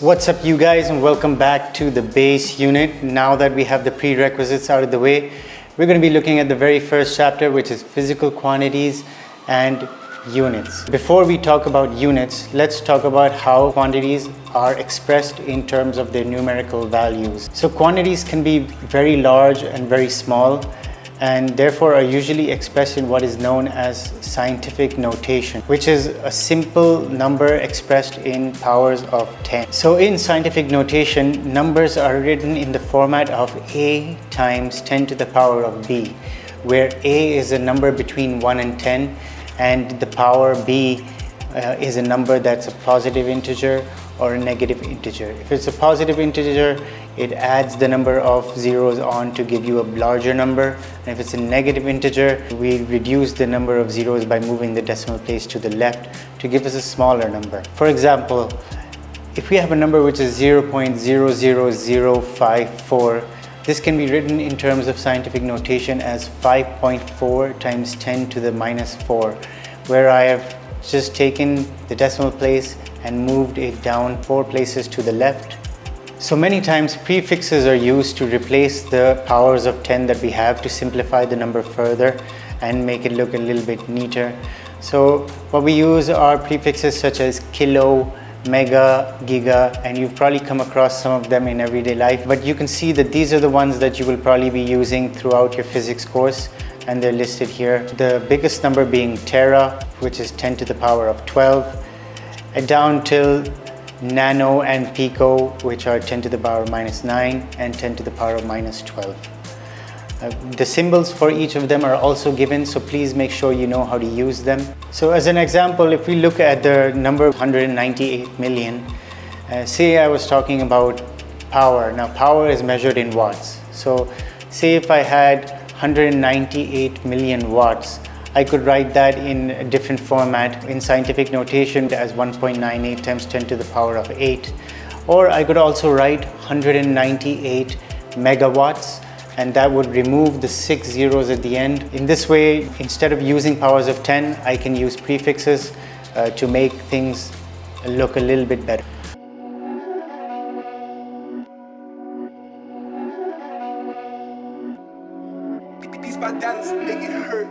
What's up you guys, and welcome back to the base unit. Now that we have the prerequisites out of the way, we're going to be looking at the very first chapter, which is physical quantities and units. Before we talk about units, let's talk about how quantities are expressed in terms of their numerical values. So quantities can be very large and very small, and therefore are usually expressed in what is known as scientific notation, which is a simple number expressed in powers of 10. So in scientific notation, numbers are written in the format of a times 10 to the power of b, where a is a number between 1 and 10, and the power b is a number that's a positive integer or a negative integer. If it's a positive integer, it adds the number of zeros on to give you a larger number, and if it's a negative integer, we reduce the number of zeros by moving the decimal place to the left to give us a smaller number. For example, if we have a number which is 0.00054, this can be written in terms of scientific notation as 5.4 times 10 to the minus 4, where I have just taken the decimal place and moved it down 4 places to the left. So many times prefixes are used to replace the powers of 10 that we have to simplify the number further and make it look a little bit neater. So what we use are prefixes such as kilo, mega, giga, and you've probably come across some of them in everyday life, but you can see that these are the ones that you will probably be using throughout your physics course, and they're listed here. The biggest number being tera, which is 10 to the power of 12, and down till nano and pico, which are 10 to the power of minus 9 and 10 to the power of minus 12. The symbols for each of them are also given, so please make sure you know how to use them. So as an example, if we look at the number 198 million, say I was talking about power. Now power is measured in watts. So say if I had 198 million watts, I could write that in a different format in scientific notation as 1.98 times 10 to the power of 8. Or I could also write 198 megawatts, and that would remove the 6 zeros at the end. In this way, instead of using powers of 10, I can use prefixes to make things look a little bit better. These my dance make it hurt.